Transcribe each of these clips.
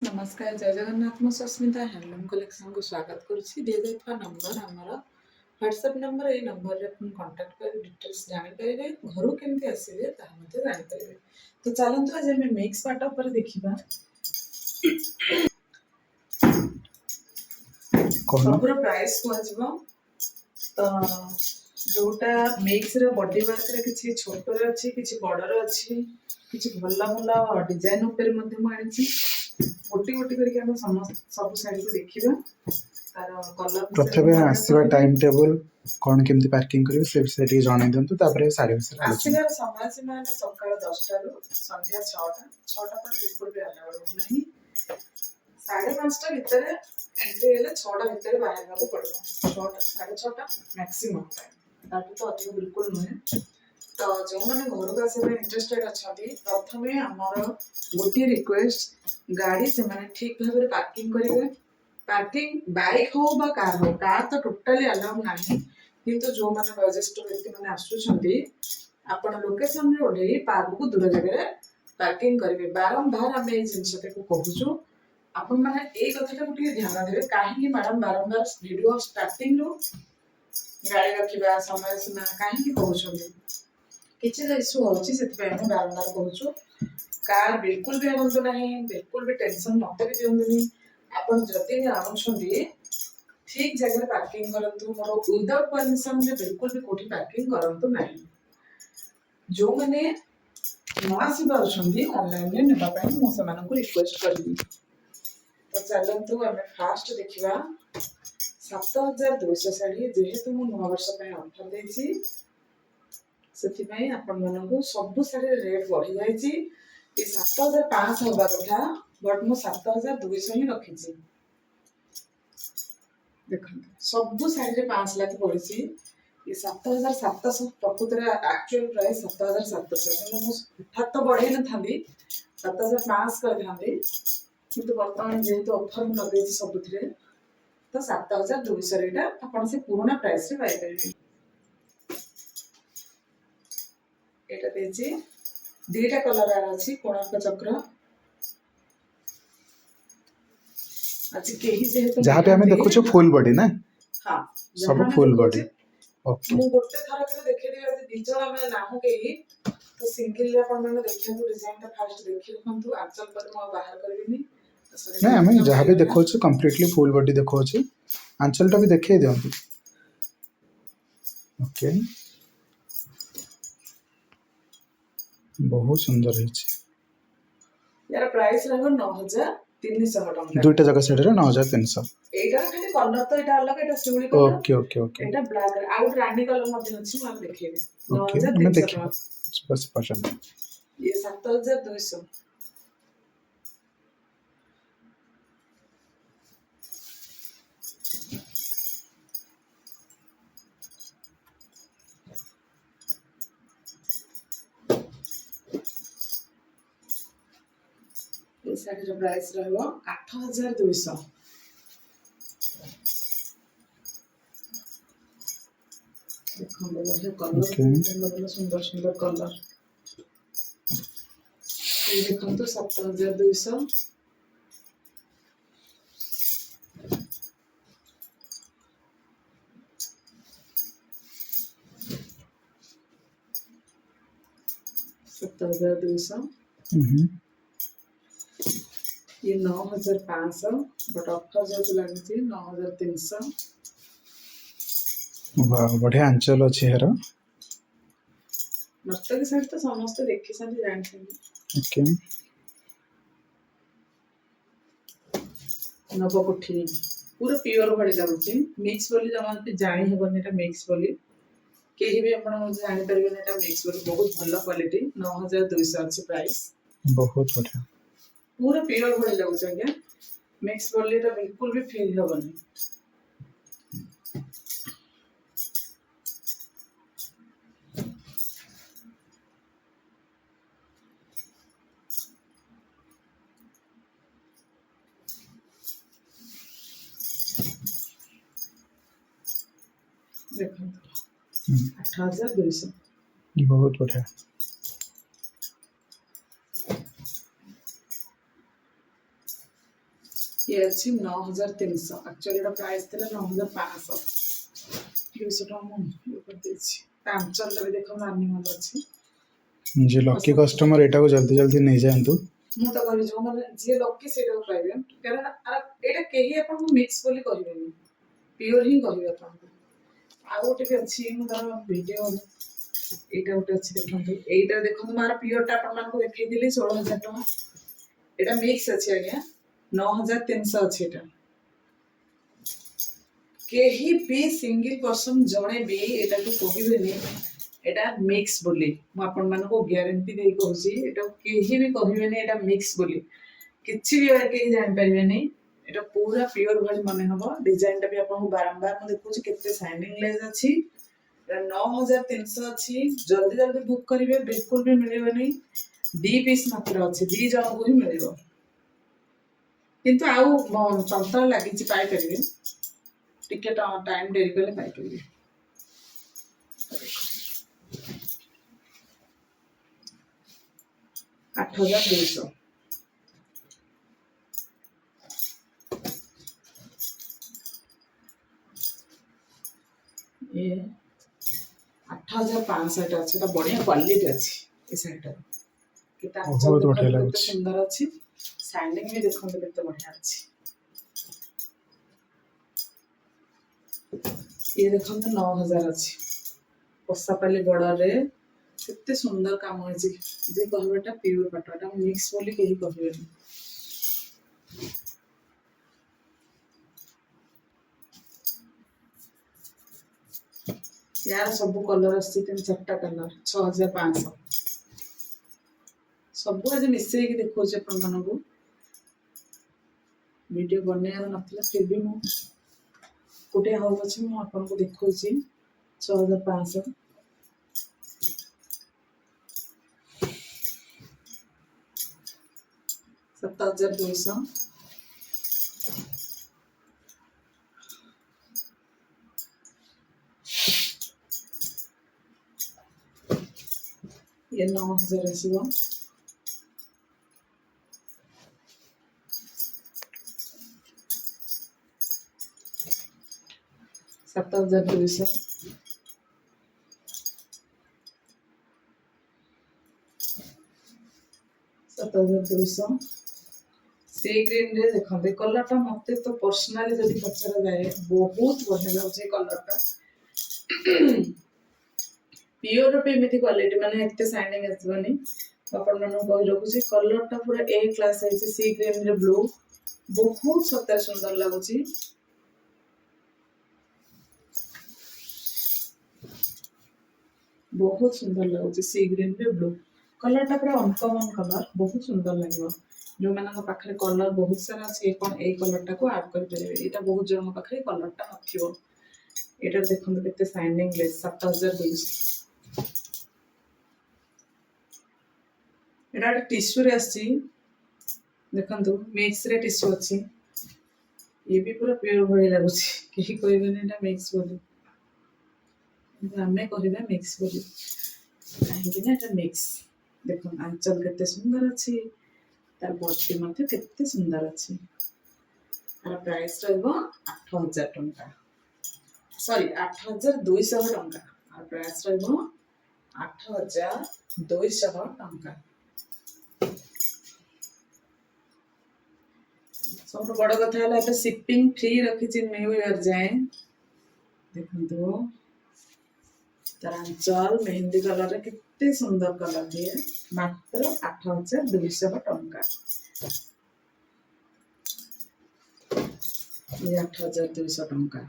नमस्कार जय जगन्नाथ मु सस्मिता हैंडलूम कलेक्शन को स्वागत करुच्ची दिया जाइए नंबर आमर व्हाट्सएप नंबर ये नंबर रे अपन कांटेक्ट कर डिटेल्स जानि परिबे घर केमती आसीबे ता मते जानि परिबे। तो चलंतु आज हम मिक्स पार्ट ऊपर देखिबा सबरो प्राइस को आजबो तो जोटा मिक्स रे बॉडी वर्क रे किछि छोटो रे अछि किछि बड़ रे अछि किछि भल्ला भल्ला डिजाइन ऊपर मध्ये म आनिछि गोटी गोटी करके हम समस्त सब साइड को देखिबा तार कलर प्रथमे आसीबा टाइम टेबल कोन केमती पार्किंग करिवे से सेठी जणाइ दंतु तापरे साड़ी विषय आलोचना आसीबार समय सीमा है सकाळ 10 टा रु संध्या 6 टा पर बिल्कुल भी अलाउड नहीं 5:30 भितर एंट्री हेले 6 टा भितर बाहर जाबो पड़बो 6 टा 6:30 मैक्सिमम टाइम ताकि तो अधिक बिल्कुल नहीं। तो जो मैंने घर को आसबे इंटरेस्टेड अच्छा प्रथमे आमर गोटे रिक्वेस्ट गाड़ी से माने ठीक भाव पार्किंग करेंगे पार्किंग बाइक हो बा कार तो टोटाली अलाउ नहीं किंतु जो माने वयोज्येष्ठ व्यक्ति माने आसुछंती आपण लोकेशन रे ओढे पार्क को दूर जगह पार्किंग करेंगे बारंबार आम ये जिनस को कहूछु आपण माने ए कथाटा को ध्यान देबे काहे मैडम बारंबार वीडियो स्टार्टिंग रो गाड़ी रखिबा समय सीमा काहे कहउछंती किसी इश्यू होची से बारंबार कहूँ कार बिल्कुल भी आनंद नहीं बिल्कुल भी टेंशन मत भी दिंतुनि आपन जदि भी आनुछंती ठीक जगह पार्किंग करंतु मोर विदाउट परमिशन रे बिल्कुल भी कोठी पार्किंग करंतु नहीं जो माने न आसी पारुछंती ऑनलाइन रे नेबा पई मो से मानको रिक्वेस्ट करबी। तो चलंतु हमें फास्ट देखिबा 7200 साड़ी जेहेतु मो 9 वर्ष पई ऑफर देछि से आपण मानक सब साड़ी रेट बढ़ी जाइए ये 7500 हवा कथा बट मु 7200 ही रखी देख सब साड़ी 5 लाख पड़ी ये 7700 प्रकृत एक्चुअल प्राइस 7700 हठात तो बढ़े न था 7500 कर किंतु बर्तमान जेहेतु ऑफर में लगे सब तो 7200 रेटा आपण से पुराना प्राइस रे पाई परिबे। एटा देछि दीटा कलर आर अछि कोणार्क चक्र अछि केही जेहेतु जहां पे हमें देखो छ फुल बॉडी ना हां सब फुल बॉडी ओके मु गोटे थरा के देखै दियो आज दिजण हमें नाहु केही तो सिंगल रे अपन माने देखियो डिजाइन ता फास्ट देखि रखंतु आंचल पर म बाहर करबिनी ना हमें जहां भी देखो छ कंप्लीटली फुल बॉडी देखो छ आंचल टा भी देखै दियंतु ओके बहुत सुंदर है यार प्राइस रहबो 9300 टका दुईटा जगह साइड रे 9300 एटा खाली कलर तो एटा अलग एटा सिउली कलर ओके ओके ओके एटा ब्लैक आउट रानी कलर मध्ये अछि हम देखिबे ओके हमें 9300 देखिबो बस पसंद ये 7200 ये साड़ी रो प्राइस रहबो 8200 देखो बढ़िया कलर सुंदर सुंदर कलर ये देखो तो 7200 7200 ये 9500 बट ऑफर जो लगी 9300 वाह बढ़िया आंचल अछि हेरो नर्तकी साइड तो समस्त देखि सन्ति जानछन्ति ओके नव कोठी पूरा प्योर भଳି लाଗୁଛି मिक्स बोली जमा जानी हेबन एटा मिक्स बोली केही भी आपण जानि परबे एटा मिक्स बोली बहुत भलो क्वालिटी 9200 अछि प्राइस बहुत बढ़िया पूरा प्योर भଳି ଲାଗୁଛି आज्ञा मिक्स बोली ता बिल्कुल भी फील हेबन देखो 8200 बहुत बढ़िया ये अच्छी 9300 एक्चुअली एटा प्राइस थिला 9500 200 टका मु ये कर देछि आंचल रे देखो नानी मन अछि जे लकी कस्टमर एटा को जल्दी जल्दी नहीं जाएंतु मु तो कहबी जो माने जे लकी सेटा को पाइबे कारण एटा केही अपन मिक्स बोली कहबेनी प्योर ही कहबे अपन आ गोटे भी अच्छी मु तार वीडियो एटा गोटे अच्छी देखंतु एटा देखंतु मार प्योर टा अपन मान को देखै दिली 16000 टका एटा मिक्स अछि आज्ञा 9300 अछि एटा केही भी सिंगल पर्सन जणे भी एटा को कहबेनी एटा मिक्स बोली मु अपन मान को गारंटी दे कहूची एटा केही भी कहबेनी एटा मिक्स बोली किछि भी केही जान परिबेनी एटा पूरा प्योर भली मने हबो डिजाइन टा भी आपन बारंबार मु देखुची केते शाइनिंग लेस अछि 9300 अछि जल्दी जल्दी बुक करिवे बिल्कुल भी मिलिबनी 2 पीस मात्र अछि 2 जण को ही मिलिबो किंतु आउ तंत्र लागि पाई परिबे टिके टाइम डेरी कले पाई परिबे 8200 ये 8500 टा अछि ता बढ़िया क्वालिटी अछि ए साइड किता बहुत बढ़िया किते लाଗୁଛି सुंदर अछि शाइनिंग भी देखंत किते बढ़िया अछि ये देखंत 9000 अछि पसापाली बॉर्डर रे किते सुंदर काम अछि जे कहबेटा प्योर पटोटा मिक्स बोली केही कहबेनी यार सब कलर अछि 3-4टा कलर 6500 सब आज मिसई की देखो जे अपन मन को वीडियो बने नथिला फिर भी मु कोटे हाउ अछि मु अपन को देखो छी 6500 7200 ये 9000 ଆସିବ 7200 7200 सी ग्रीन रे देखते कलर टा मते तो पर्सनली जदि पचरा जाए बहुत बढ़िया लागे कलर टा प्योर पे एमती क्वालिटी माने एते शाइनिंग आसबनी अपन मन कहि रखुची कलर टा पूरा ए क्लास है सी ग्रीन रे ब्लू बहुत सत्य सुंदर लागुची बहुत सुंदर लागुची सी ग्रीन रे ब्लू कलर टा पूरा अनकॉमन कलर बहुत सुंदर लागियो जो मानक पाखरे कलर बहुत सारा अछि कोन ए कलर टा को ऐड कर परिबे एटा बहुत जन पाखरे कलर टा नथियो एटा देखन केते शाइनिंग लेस 7200 एटा टिश्यू रे अछि देखंतु मिक्स रे टिश्यू अछि ये भी पूरा प्योर भली लागुची केही कहबेनी एटा मिक्स बोली हमें कहबे मिक्स बोली काहेकि ना एटा मिक्स देखो आंचल केते सुंदर अछि तार बॉडी मध्ये केते सुंदर अछि तार प्राइस रहबो 8000 टंका सॉरी 8200 टंका और प्राइस रहबो 8200 टंका सब बड़ कथा है एटा शिपिंग फ्री रखी न्यू ईयर जाए देखो आंचल मेहंदी कलर रे कितने सुंदर कलर दिए मात्र 8200 टंका ये 8200 टंका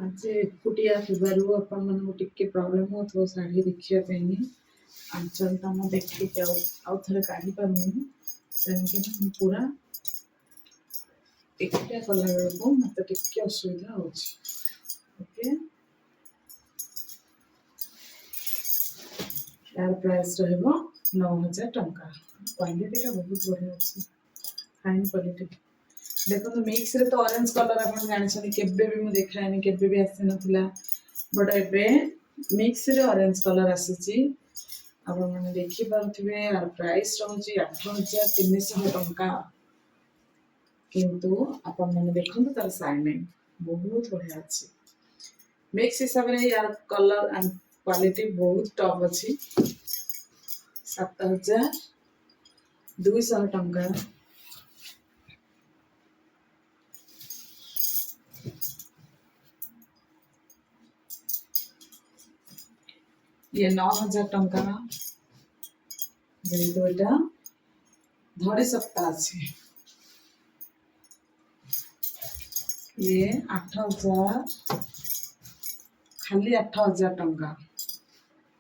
आज एकुटिया थिबारु अपन मन को टिके प्रॉब्लम हो तो साड़ी देखिया पेनी आंचल ता मु देखि के आउ थरे काढी पानी सेनके ना पूरा एकुटिया कलर को मते टिके असुविधा होछि ओके यार प्राइस रहबो 9000 टंका क्वालिटी का बहुत बढ़िया अछि फाइन क्वालिटी देखो तो मिक्स रे तो ऑरेंज कलर अपन जानि केबे भी मु देखाएनी केबे भी आसी नथिला बट एबे मिक्स रे ऑरेंज कलर आसीची आपण माने देखि पारुथिबे यार प्राइस रहउची 8300 टंका किंतु आपण माने देखंतु तार शाइनिंग बहुत बढ़िया अछि मिक्स हिसाब रे यार कलर एंड क्वालिटी बहुत टॉप अछि 7200 टंका ये 9000 टंका जेहेतु एटा धड़ी सप्ताह अछि ये 8000 खाली 8000 टंका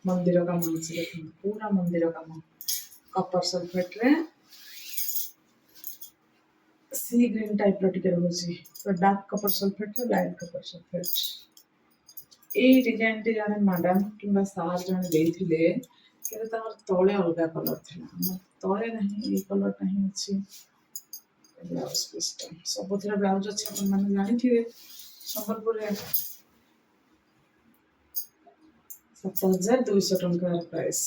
मंदिर काम होछि देखो पूरा मंदिर काम कपर सल्फेट रे सी ग्रीन टाइप रो टिके रहउछि तो डार्क कपर सल्फेट रे लाइट कपर सल्फेट ए डिजाइन टी जाने मैडम किंबा सार जने देथिले केते तमर तळे अलगा कलर थिला हमर तळे नहीं ए कलर नहीं अछि ब्लाउज सिस्टम सबथरा ब्लाउज अछि अपन माने जानिथिबे संबलपुर रे 7200 टंका प्राइस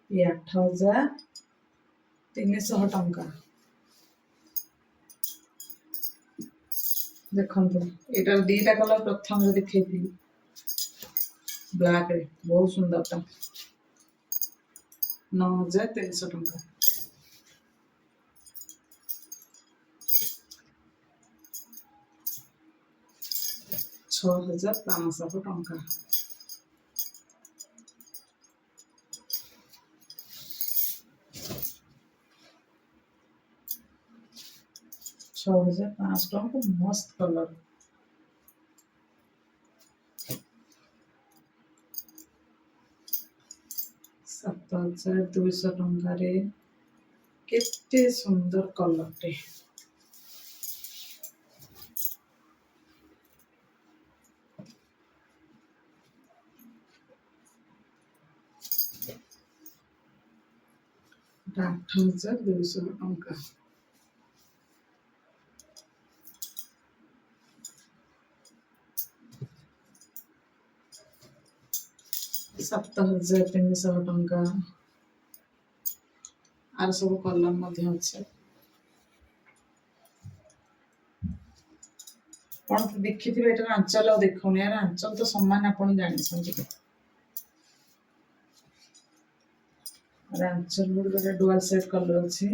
ये 8300 टंका देखंतु एटार दीटा कलर प्रथम रे देखैथिली ब्लैक रे बहुत सुंदर टा 9300 टंका छह हजार 500 टंका 6500 टंका मस्त कलर 7200 टंका रे केते सुंदर कलर टे एटा 8200 टंका सप्त हजार 300 टंका आर सब कलर मध्य अच्छे कौन देखी थे आंचल देखने यार आंचल तो सम्मान आप जानते आंचल गोटे डुआल सेट कलर अच्छे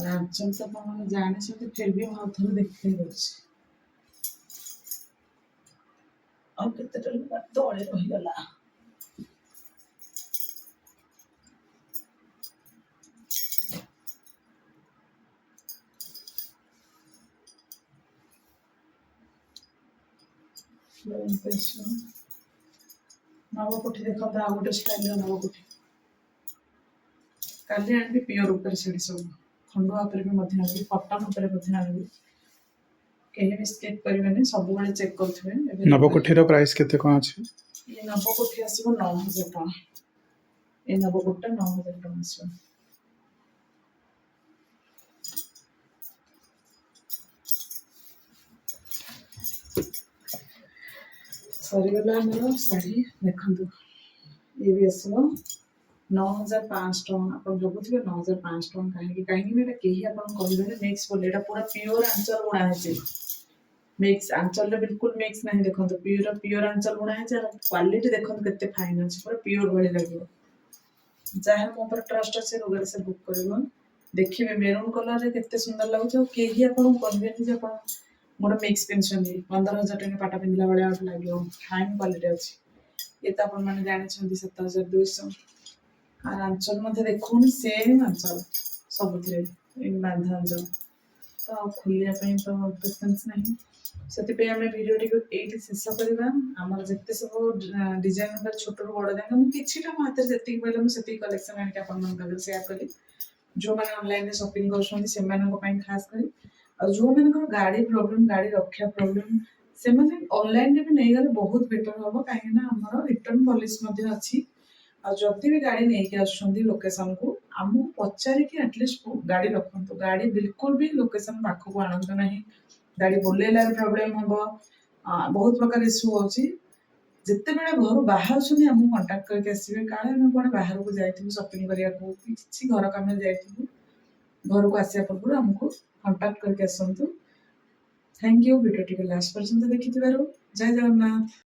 आंचल तो आप जानते फिर भी मैं थोड़ा देखे और केते तले रहीगला नवकोठी देखा आ गोटे स्टाइल नवकोठी काली आनी प्योर ऊपर शाढ़ी सब खंडुआ भी आनी कटन आनी कहीं भी स्किप करेंगे सब चेक करेंगे नवकोठीर प्राइस केते कोन अछि ये नवकोठी आसीबो 9000 टका ये नवकोठी 9000 टका आसीबो सरीगला मोर साड़ी देखंतु ये भी आसीबो 9500 टका अपन भाबुथिबे 9500 टका कहीं एटा केही अपन कहबे मिक्स बोले एटा पूरा प्योर आंचल बुना है मिक्स आंचल रे बिल्कुल मिक्स नहीं देखंतु प्योर आंचल बुना है क्वालिटी देखंतु केते फाइन अछि पूरा प्योर भली लागो जाहे मो पर ट्रस्ट अछि रोगरे से बुक करबो देखिबे मेरून कलर रे केते सुंदर लागो केही अपन कहबे जे अपन मोर मिक्स पेंशन 15000 टका पाटा पिंदला बळे आउट लागो फाइन क्वालिटी अछि ये तो अपन माने जानि छथि 7200 और आंचल मध्य देखो सेम आंचल सबुथिरे इन बांधन तो खुलिया पे तो पेशेंस नहीं से भिडियो टी शेष करवा आमर जिते सब डिजाइन छोट रू बड़ जाए मुझे किसी मो हाथ से पहले मुझे कलेक्शन आगे सेयार करी जो मैंने ऑनलाइन शॉपिंग कर खास कर जो गाड़ी प्रॉब्लम गाड़ी रक्षा प्रॉब्लम ସେମାନେ ଅନଲାଇନରେ ବି ନେଇଗଲେ ବହୁତ ବେଟର ହବ, କାହିଁକି ନା ଆମର ରିଟର୍ନ ପଲିସି ମଧ୍ୟ ଅଛି। ଆଉ ଯଦି ବି ଗାଡି ନେଇକି ଆସୁଛନ୍ତି ଲୋକେସନକୁ, ଆମକୁ ପଚାରିକି ଆଟଲିଷ୍ଟ ଗାଡି ରଖନ୍ତୁ। ଗାଡି ବିଲକୁଲ ବି ଲୋକେସନ ପାଖକୁ ଆଣନ୍ତୁ ନାହିଁ। ଗାଡି ବୁଲେଇଲାରେ ପ୍ରୋବ୍ଲେମ ହବ, ବହୁତ ପ୍ରକାର ଇସ୍ୟୁ ହଉଛି। ଯେତେବେଳେ ଘରୁ ବାହାରୁଛନ୍ତି ଆମକୁ କଣ୍ଟାକ୍ଟ କରିକି ଆସିବେ, କାଳେ ଆମେ କୁଆଡେ ବାହାରକୁ ଯାଇଥିବୁ ସପିଂ କରିବାକୁ କି କିଛି ଘର କାମରେ ଯାଇଥିବୁ, ଘରକୁ ଆସିବା ପୂର୍ବରୁ ଆମକୁ କଣ୍ଟାକ୍ଟ କରିକି ଆସନ୍ତୁ। ଥ୍ୟାଙ୍କ ୟୁ ଭିଡ଼ିଓଟିକୁ ଲାଷ୍ଟ ପର୍ଯ୍ୟନ୍ତ ଦେଖିଥିବାରୁ। ଜୟ ଜଗନ୍ନାଥ।